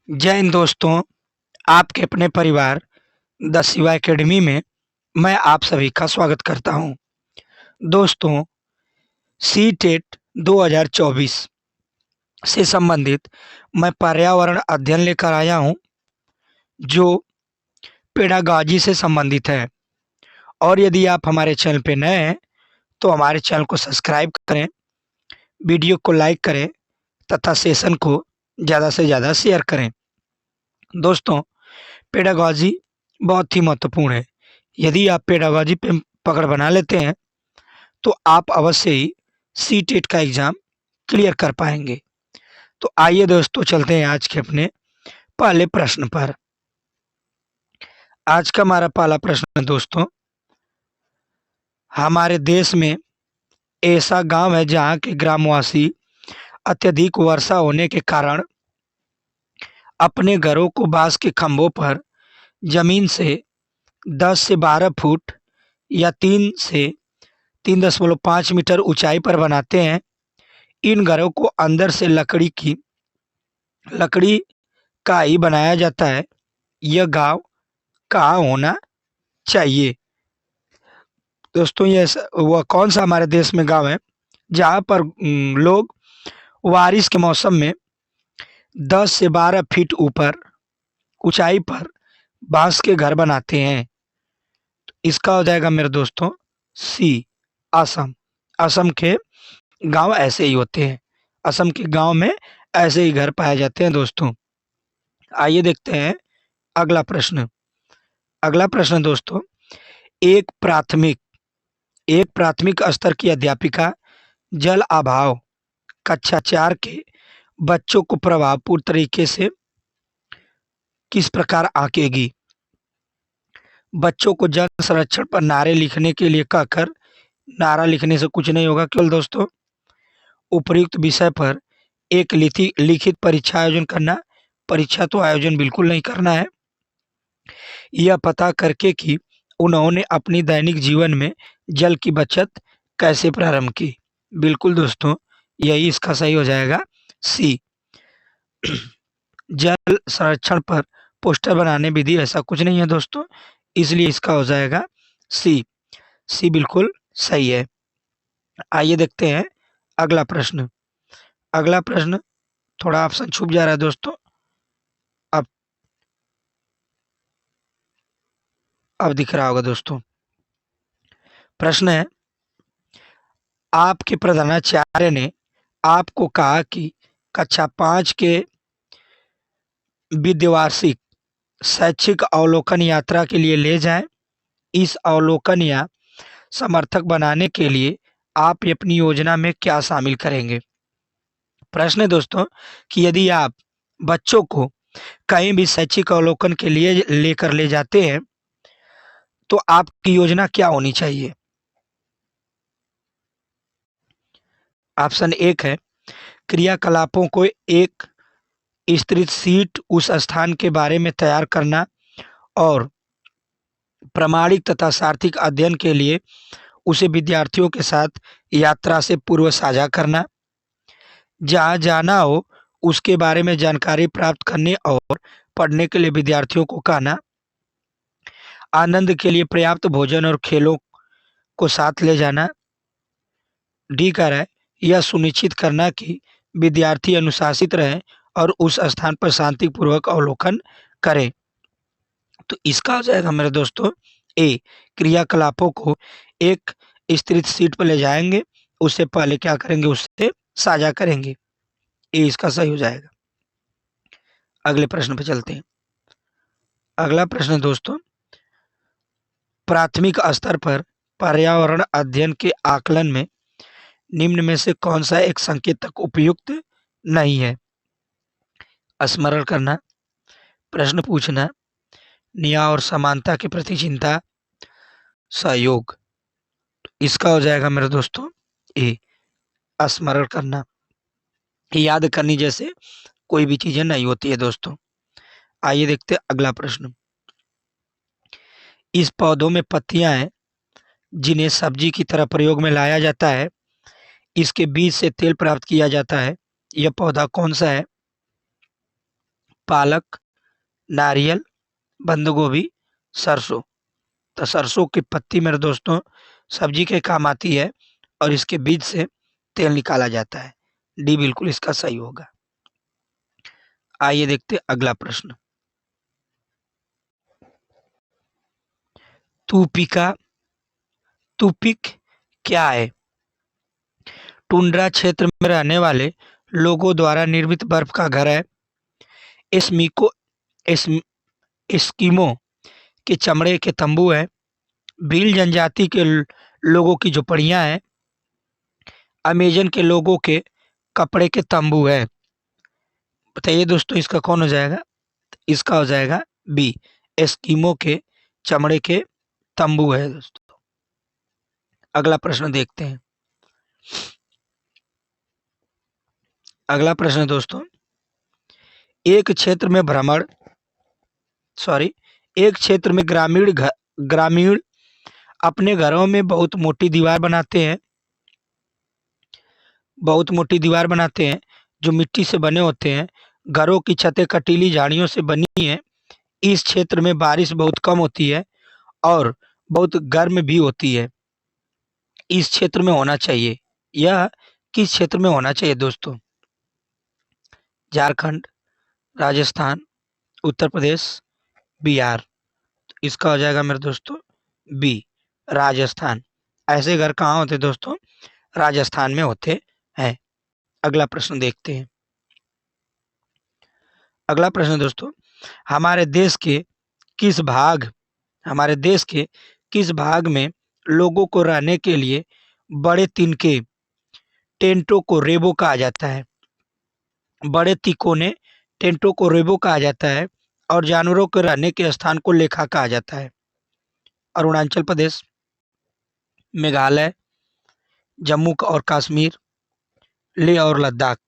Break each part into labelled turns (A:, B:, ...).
A: जय हिंद दोस्तों। आपके अपने परिवार द शिवा एकेडमी में मैं आप सभी का स्वागत करता हूं। दोस्तों, सी टेट 2024 से संबंधित मैं पर्यावरण अध्ययन लेकर आया हूं, जो पेडागॉजी से संबंधित है। और यदि आप हमारे चैनल पे नए हैं तो हमारे चैनल को सब्सक्राइब करें, वीडियो को लाइक करें तथा सेशन को ज़्यादा से ज़्यादा शेयर करें। दोस्तों, पेडागॉजी बहुत ही महत्वपूर्ण है। यदि आप पेडागॉजी पे पकड़ बना लेते हैं तो आप अवश्य ही सी टेट का एग्ज़ाम क्लियर कर पाएंगे। तो आइए दोस्तों, चलते हैं आज के अपने पहले प्रश्न पर। आज का हमारा पहला प्रश्न है दोस्तों, हमारे देश में ऐसा गांव है जहां के ग्रामवासी अत्यधिक वर्षा होने के कारण अपने घरों को बांस के खंभों पर जमीन से 10 से 12 फुट या 3 से 3.5 मीटर ऊंचाई पर बनाते हैं। इन घरों को अंदर से लकड़ी का ही बनाया जाता है। यह गांव कहाँ होना चाहिए? दोस्तों, वह कौन सा हमारे देश में गांव है जहाँ पर लोग बारिश के मौसम में 10 से 12 फीट ऊपर ऊंचाई पर बांस के घर बनाते हैं? तो इसका हो जाएगा मेरे दोस्तों सी, असम। असम के गांव ऐसे ही होते हैं। असम के गांव में ऐसे ही घर पाए जाते हैं दोस्तों। आइए देखते हैं अगला प्रश्न। अगला प्रश्न दोस्तों, एक प्राथमिक एक प्राथमिक स्तर की अध्यापिका जल अभाव कक्षा 4 के बच्चों को प्रभावपूर्ण तरीके से किस प्रकार आंकेगी? बच्चों को जल संरक्षण पर नारे लिखने के लिए कहकर, नारा लिखने से कुछ नहीं होगा, केवल दोस्तों उपयुक्त विषय पर एक लिखित परीक्षा आयोजन करना। परीक्षा तो आयोजन बिल्कुल नहीं करना है। यह पता करके कि उन्होंने अपनी दैनिक जीवन में जल की बचत कैसे प्रारंभ की। बिल्कुल दोस्तों, यही इसका सही हो जाएगा सी। जल संरक्षण पर पोस्टर बनाने विधि, ऐसा कुछ नहीं है दोस्तों, इसलिए इसका हो जाएगा सी। सी बिल्कुल सही है। आइए देखते हैं अगला प्रश्न। अगला प्रश्न थोड़ा ऑप्शन छूट जा रहा है दोस्तों। अब अब दिख रहा होगा दोस्तों। प्रश्न है, आपके प्रधानाचार्य ने आपको कहा कि कक्षा 5 के विद्यावार्षिक शैक्षिक अवलोकन यात्रा के लिए ले जाएं। इस अवलोकन या समर्थक बनाने के लिए आप अपनी योजना में क्या शामिल करेंगे? प्रश्न है दोस्तों कि यदि आप बच्चों को कहीं भी शैक्षिक अवलोकन के लिए लेकर ले जाते हैं तो आपकी योजना क्या होनी चाहिए? ऑप्शन एक है, क्रियाकलापों को एक स्तरित शीट उस स्थान के बारे में तैयार करना और प्रामाणिक तथा सार्थक अध्ययन के लिए उसे विद्यार्थियों के साथ यात्रा से पूर्व साझा करना। जहाँ जाना हो उसके बारे में जानकारी प्राप्त करने और पढ़ने के लिए विद्यार्थियों को कहना। आनंद के लिए पर्याप्त भोजन और खेलों को साथ ले जाना। डी कह रहा है, यह सुनिश्चित करना कि विद्यार्थी अनुशासित रहें और उस स्थान पर शांतिपूर्वक अवलोकन करें। तो इसका हो जाएगा मेरे दोस्तों ए, क्रियाकलापों को एक स्तरित सीट पर ले जाएंगे, उससे पहले क्या करेंगे, उससे साझा करेंगे। ए इसका सही हो जाएगा। अगले प्रश्न पे चलते हैं। अगला प्रश्न दोस्तों, प्राथमिक स्तर पर पर्यावरण अध्ययन के आकलन में निम्न में से कौन सा एक संकेतक उपयुक्त नहीं है? स्मरण करना, प्रश्न पूछना, न्याय और समानता के प्रति चिंता, सहयोग। इसका हो जाएगा मेरे दोस्तों ए, स्मरण करना। याद करनी जैसे कोई भी चीजें नहीं होती है दोस्तों। आइए देखते हैं अगला प्रश्न। इस पौधों में पत्तियां हैं जिन्हें सब्जी की तरह प्रयोग में लाया जाता है। इसके बीज से तेल प्राप्त किया जाता है। यह पौधा कौन सा है? पालक, नारियल, बंद गोभी, सरसों। तो सरसों की पत्ती मेरे दोस्तों सब्जी के काम आती है और इसके बीज से तेल निकाला जाता है। डी बिल्कुल इसका सही होगा। आइए देखते हैं अगला प्रश्न। तूपिका तूपिक क्या है? टुंड्रा क्षेत्र में रहने वाले लोगों द्वारा निर्मित बर्फ का घर है। एस्मिको एस्म, एस्किमो के चमड़े के तंबू है। भील जनजाति के लोगों की झोपड़ियां हैं। अमेजन के लोगों के कपड़े के तंबू है। बताइए दोस्तों इसका कौन हो जाएगा? इसका हो जाएगा बी, एस्किमो के चमड़े के तंबू है दोस्तों। अगला प्रश्न देखते हैं। अगला प्रश्न दोस्तों, एक क्षेत्र में भ्रमण सॉरी एक क्षेत्र में ग्रामीण अपने घरों में बहुत मोटी दीवार बनाते हैं जो मिट्टी से बने होते हैं। घरों की छतें कटीली झाड़ियों से बनी हैं। इस क्षेत्र में बारिश बहुत कम होती है और बहुत गर्म भी होती है। इस क्षेत्र में होना चाहिए, यह किस क्षेत्र में होना चाहिए दोस्तों? झारखंड, राजस्थान, उत्तर प्रदेश, बिहार। इसका हो जाएगा मेरे दोस्तों बी, राजस्थान। ऐसे घर कहाँ होते हैं दोस्तों? राजस्थान में होते हैं। अगला प्रश्न देखते हैं। अगला प्रश्न दोस्तों, हमारे देश के किस भाग हमारे देश के किस भाग में लोगों को रहने के लिए बड़े तिनके टेंटों को रेबो कहा जाता है? बड़े तिकोने टेंटों को रेबो कहा जाता है और जानवरों के रहने के स्थान को लेखा कहा जाता है। अरुणाचल प्रदेश, मेघालय, जम्मू और कश्मीर, लेह और लद्दाख।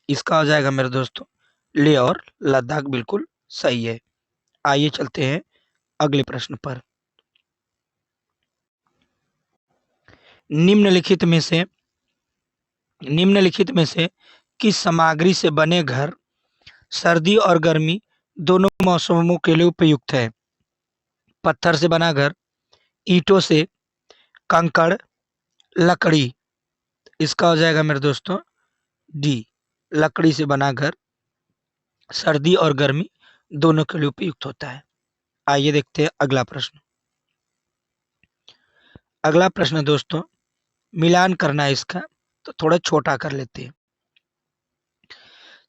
A: इसका हो जाएगा मेरे दोस्तों लेह और लद्दाख बिल्कुल सही है। आइए चलते हैं अगले प्रश्न पर। निम्नलिखित में से निम्नलिखित में से किस सामग्री से बने घर सर्दी और गर्मी दोनों मौसमों के लिए उपयुक्त है? पत्थर से बना घर, ईंटों से, कंकड़, लकड़ी। इसका हो जाएगा मेरे दोस्तों डी, लकड़ी से बना घर सर्दी और गर्मी दोनों के लिए उपयुक्त होता है। आइए देखते हैं अगला प्रश्न। अगला प्रश्न दोस्तों, मिलान करना है इसका, तो थोड़ा छोटा कर लेते हैं।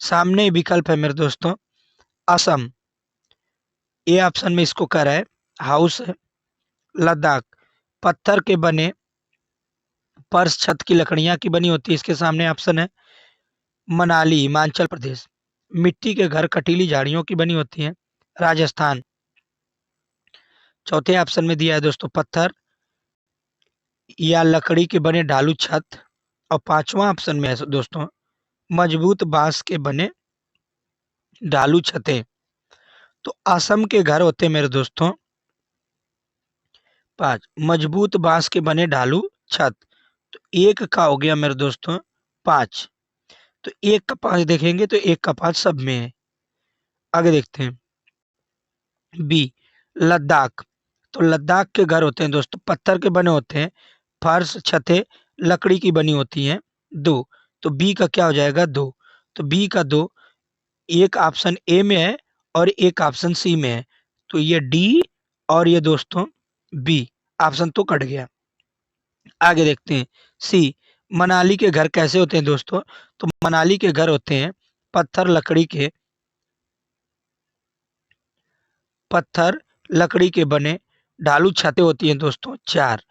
A: सामने विकल्प है मेरे दोस्तों, असम, ए ऑप्शन में इसको कह रहा है हाउस है। लद्दाख, पत्थर के बने फर्श छत की लकड़ियां की बनी होती है। इसके सामने ऑप्शन है मनाली, हिमाचल प्रदेश, मिट्टी के घर कटीली झाड़ियों की बनी होती हैं। राजस्थान। चौथे ऑप्शन में दिया है दोस्तों पत्थर या लकड़ी के बने ढालू छत। और पांचवा ऑप्शन में है दोस्तों मजबूत बांस के बने ढालू छतें। तो असम के घर होते हैं मेरे दोस्तों पांच, मजबूत बांस के बने ढालू छत। तो एक का हो गया मेरे दोस्तों पांच। तो एक का पांच देखेंगे तो एक का पांच सब में है। आगे देखते हैं बी, लद्दाख। तो लद्दाख के घर होते हैं दोस्तों पत्थर के बने होते हैं, फर्श छतें लकड़ी की बनी होती हैं। दो। तो बी का क्या हो जाएगा? दो। तो बी का दो, एक ऑप्शन ए में है और एक ऑप्शन सी में है। तो ये डी और ये दोस्तों बी ऑप्शन तो कट गया। आगे देखते हैं सी, मनाली के घर कैसे होते हैं दोस्तों? तो मनाली के घर होते हैं पत्थर लकड़ी के बने ढालू छतें होती हैं दोस्तों चार।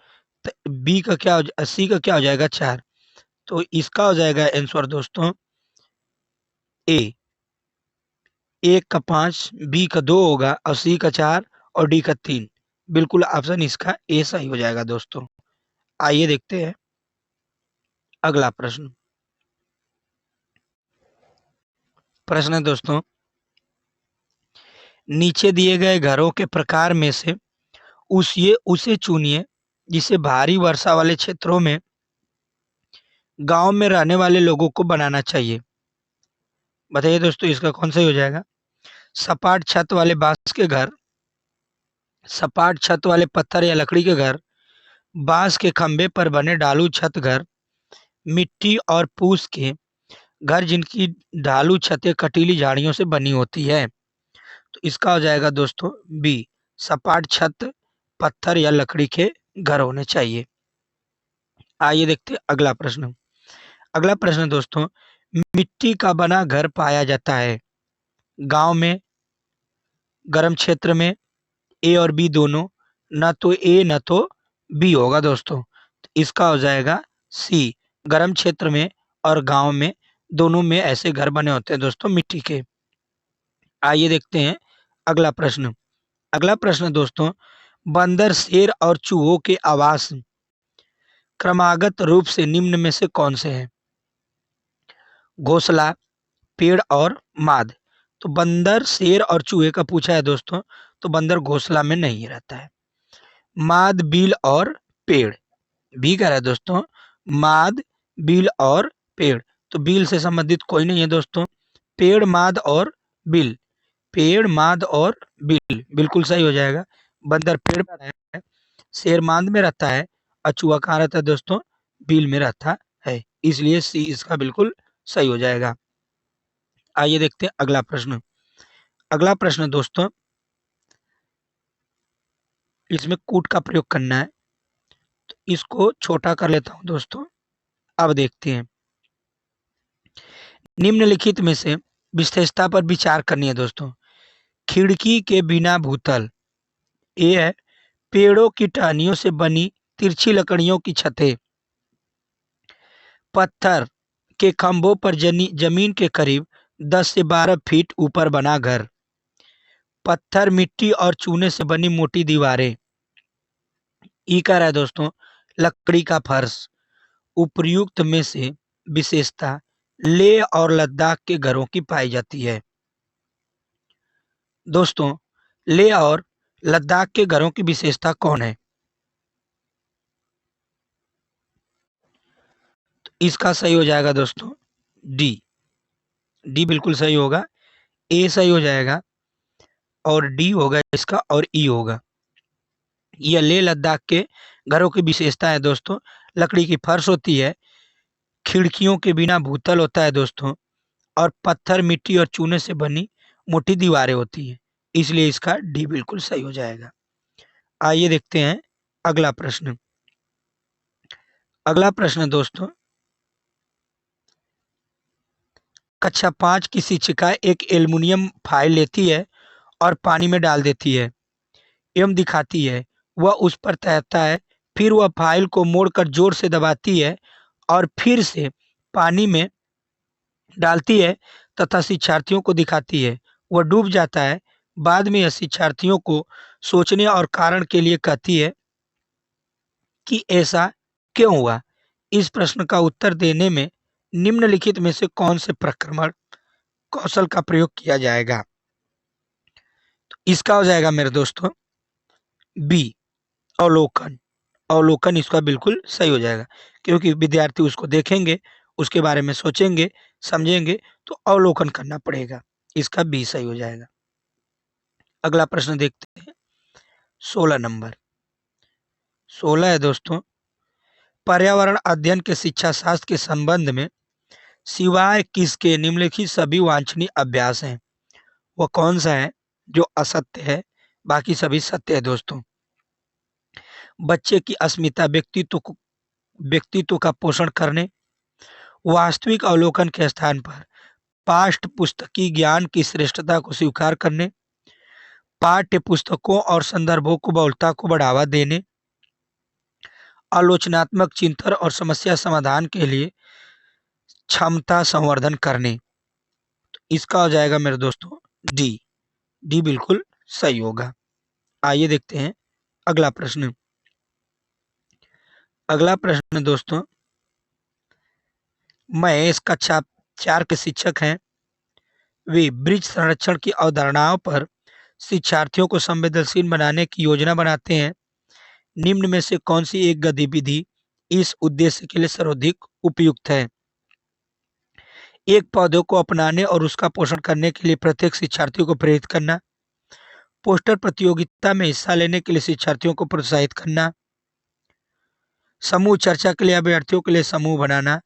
A: तो बी का क्या सी का क्या हो जाएगा? चार। तो इसका हो जाएगा आंसर दोस्तों ए, एक का पांच, बी का दो होगा और सी का चार और डी का तीन। बिल्कुल ऑप्शन इसका ए सही हो जाएगा दोस्तों। आइए देखते हैं अगला प्रश्न। प्रश्न है दोस्तों, नीचे दिए गए घरों के प्रकार में से उसे चुनिए जिसे भारी वर्षा वाले क्षेत्रों में गांव में रहने वाले लोगों को बनाना चाहिए। बताइए दोस्तों इसका कौन सा ही हो जाएगा? सपाट छत वाले बांस के घर, सपाट छत वाले पत्थर या लकड़ी के घर, बांस के खंभे पर बने ढालू छत घर, मिट्टी और फूस के घर जिनकी ढालू छतें कटीली झाड़ियों से बनी होती है। तो इसका हो जाएगा दोस्तों बी, सपाट छत, पत्थर या लकड़ी के घर होने चाहिए। आइए देखते हैं अगला प्रश्न। अगला प्रश्न दोस्तों, मिट्टी का बना घर पाया जाता है गांव में, गर्म क्षेत्र में, ए और बी दोनों, ना तो ए ना तो बी होगा दोस्तों। तो इसका हो जाएगा सी, गर्म क्षेत्र में और गांव में दोनों में ऐसे घर बने होते हैं दोस्तों मिट्टी के। आइए देखते हैं अगला प्रश्न। अगला प्रश्न दोस्तों, बंदर, शेर और चूहों के आवास क्रमागत रूप से निम्न में से कौन से हैं? घोंसला, पेड़ और माद। तो बंदर, शेर और चूहे का पूछा है दोस्तों, तो बंदर घोंसला में नहीं रहता है। माद, बील और पेड़, भी कह रहा है दोस्तों, माद, बील और पेड़। तो बील से संबंधित कोई नहीं है दोस्तों। पेड़, माद और बिल, पेड़, माद और बिल बिल्कुल सही हो जाएगा। बंदर पेड़ में रहता है, शेर माद में रहता है और चूहा कहाँ रहता है दोस्तों? बिल में रहता है। इसलिए सी इसका बिल्कुल सही हो जाएगा। आइए देखते हैं अगला प्रश्न। अगला प्रश्न दोस्तों, इसमें कूट का प्रयोग करना है, तो इसको छोटा कर लेता हूं दोस्तों। अब देखते हैं, निम्नलिखित में से विशेषता पर विचार करनी है दोस्तों। खिड़की के बिना भूतल, ए है पेड़ों की टहनियों से बनी तिरछी लकड़ियों की छतें, पत्थर के खंभों पर जमीन के करीब 10 से 12 फीट ऊपर बना घर, पत्थर, मिट्टी और चूने से बनी मोटी दीवारें। ई कह रहा है दोस्तों लकड़ी का फर्श। उपर्युक्त में से विशेषता लेह और लद्दाख के घरों की पाई जाती है। दोस्तों, लेह और लद्दाख के घरों की विशेषता कौन है? तो इसका सही हो जाएगा दोस्तों डी, डी बिल्कुल सही होगा। ए सही हो जाएगा और डी होगा इसका और ई होगा। यह लेह लद्दाख के घरों की विशेषता है दोस्तों। लकड़ी की फर्श होती है, खिड़कियों के बिना भूतल होता है दोस्तों, और पत्थर, मिट्टी और चूने से बनी मोटी दीवारें होती हैं। इसलिए इसका डी बिल्कुल सही हो जाएगा। आइए देखते हैं अगला प्रश्न। अगला प्रश्न दोस्तों, कक्षा 5 की शिक्षिका एक एल्युमिनियम फाइल लेती है और पानी में डाल देती है एवं दिखाती है। वह उस पर तैरता है, फिर वह फाइल को मोड़कर जोर से दबाती है और फिर से पानी में डालती है तथा शिक्षार्थियों को दिखाती है। वह डूब जाता है। बाद में यह शिक्षार्थियों को सोचने और कारण के लिए कहती है कि ऐसा क्यों हुआ। इस प्रश्न का उत्तर देने में निम्नलिखित में से कौन से प्रक्रमण कौशल का प्रयोग किया जाएगा? तो इसका हो जाएगा मेरे दोस्तों बी, अवलोकन। अवलोकन इसका बिल्कुल सही हो जाएगा, क्योंकि विद्यार्थी उसको देखेंगे, उसके बारे में सोचेंगे, समझेंगे, तो अवलोकन करना पड़ेगा। इसका बी सही हो जाएगा। अगला प्रश्न देखते हैं, 16 नंबर। 16 है दोस्तों, पर्यावरण अध्ययन के शिक्षा शास्त्र के संबंध में सिवाय किसके निम्नलिखित सभी वांछनीय अभ्यास हैं? वह कौन सा है जो असत्य है, बाकी सभी सत्य है दोस्तों? बच्चे की अस्मिता, व्यक्तित्व का पोषण करने, वास्तविक अवलोकन के स्थान पर पाठ्य पुस्तकीय ज्ञान की श्रेष्ठता को स्वीकार करने, पाठ्य पुस्तकों और संदर्भों को बहुलता को बढ़ावा देने, आलोचनात्मक चिंतन और समस्या समाधान के लिए क्षमता संवर्धन करने। तो इसका हो जाएगा मेरे दोस्तों डी, डी बिल्कुल सही होगा। आइए देखते हैं अगला प्रश्न। अगला प्रश्न दोस्तों, महेश कक्षा 4 के शिक्षक हैं। वे वृक्ष संरक्षण की अवधारणाओं पर शिक्षार्थियों को संवेदनशील बनाने की योजना बनाते हैं। निम्न में से कौन सी एक गतिविधि इस उद्देश्य के लिए सर्वाधिक उपयुक्त है? एक पौधे को अपनाने और उसका पोषण करने के लिए प्रत्येक शिक्षार्थियों को प्रेरित करना, पोस्टर प्रतियोगिता में हिस्सा लेने के लिए शिक्षार्थियों को प्रोत्साहित करना, समूह चर्चा के लिए अभ्यर्थियों के लिए समूह बनाना,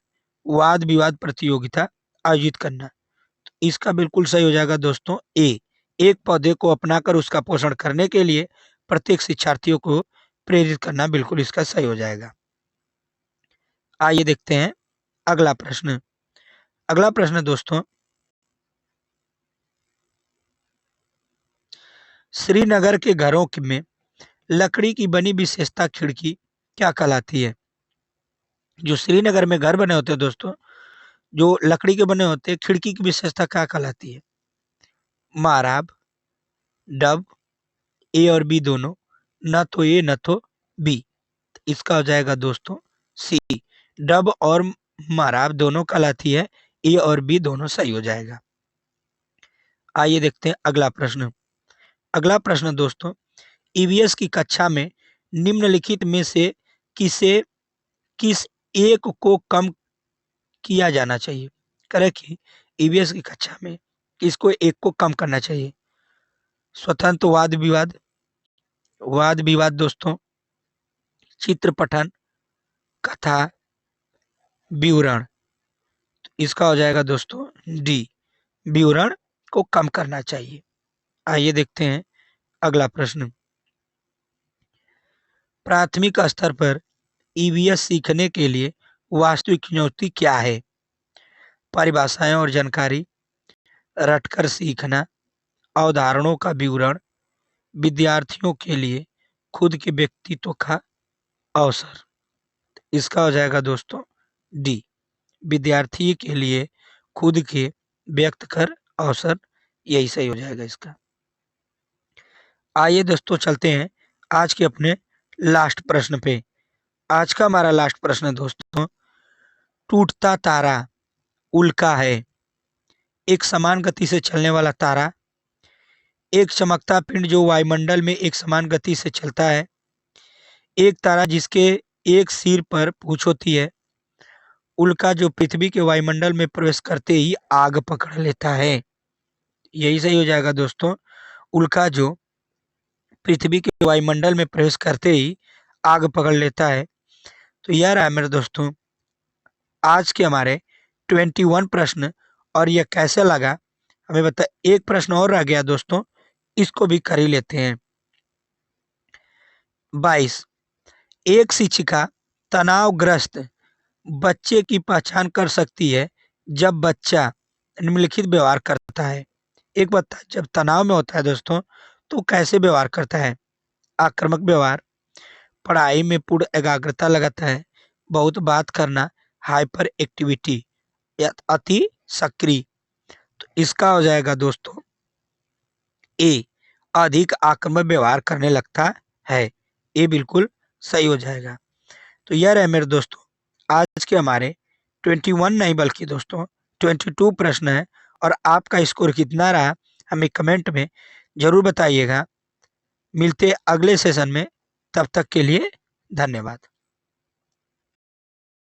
A: वाद विवाद प्रतियोगिता आयोजित करना। तो इसका बिल्कुल सही हो जाएगा दोस्तों ए, एक पौधे को अपनाकर उसका पोषण करने के लिए प्रत्येक शिक्षार्थियों को प्रेरित करना, बिल्कुल इसका सही हो जाएगा। आइए देखते हैं अगला प्रश्न। अगला प्रश्न दोस्तों, श्रीनगर के घरों में लकड़ी की बनी विशेषता खिड़की क्या कहलाती है? जो श्रीनगर में घर बने होते हैं दोस्तों, जो लकड़ी के बने होते हैं, खिड़की की विशेषता क्या कहलाती है? माराब, डब, ए और बी दोनों, न तो ए न तो बी। इसका हो जाएगा दोस्तों सी, डब और माराब दोनों कहलाती है, ए और बी दोनों सही हो जाएगा। आइए देखते हैं अगला प्रश्न। अगला प्रश्न दोस्तों, ईवीएस की कक्षा में निम्नलिखित में से किसे किस एक को कम किया जाना चाहिए? करे कि ईवीएस की कक्षा में किसको एक को कम करना चाहिए? स्वतंत्र वाद विवाद, वाद विवाद दोस्तों, चित्र पठन, कथा, विवरण। इसका हो जाएगा दोस्तों डी, विवरण को कम करना चाहिए। आइए देखते हैं अगला प्रश्न। प्राथमिक स्तर पर ईवीएस सीखने के लिए वास्तविक चुनौती क्या है? परिभाषाएं और जानकारी, रटकर सीखना, अवधारणाओं का विवरण, विद्यार्थियों के लिए खुद के व्यक्तित्व का अवसर। इसका हो जाएगा दोस्तों डी, विद्यार्थी के लिए खुद के व्यक्त कर अवसर, यही सही हो जाएगा इसका। आइए दोस्तों चलते हैं आज के अपने लास्ट प्रश्न पे। आज का हमारा लास्ट प्रश्न है दोस्तों, टूटता तारा उल्का है, एक समान गति से चलने वाला तारा, एक चमकता पिंड जो वायुमंडल में एक समान गति से चलता है, एक तारा जिसके एक सिर पर पूंछ होती है, उल्का जो पृथ्वी के वायुमंडल में प्रवेश करते ही आग पकड़ लेता है। यही सही हो जाएगा दोस्तों, उल्का जो पृथ्वी के वायुमंडल में प्रवेश करते ही आग पकड़ लेता है। तो यह रहा मेरे दोस्तों आज के हमारे 21 प्रश्न। और यह कैसे लगा हमें बता। एक प्रश्न और रह गया दोस्तों, इसको भी कर ही लेते हैं। 22, एक शिक्षिका तनावग्रस्त बच्चे की पहचान कर सकती है जब बच्चा निम्नलिखित व्यवहार करता है। एक बच्चा जब तनाव में होता है दोस्तों तो कैसे व्यवहार करता है? आक्रामक व्यवहार, पढ़ाई में पूर्ण एकाग्रता लगाता है, बहुत बात करना, हाइपर एक्टिविटी या अति सक्रिय। तो इसका हो जाएगा दोस्तों ए, अधिक आक्रामक व्यवहार करने लगता है। ये बिल्कुल सही हो जाएगा। तो यह रहे मेरे दोस्तों आज के हमारे 21 नहीं बल्कि दोस्तों 22 प्रश्न है। और आपका स्कोर कितना रहा हमें कमेंट में जरूर बताइएगा। मिलते अगले सेशन में, तब तक के लिए धन्यवाद।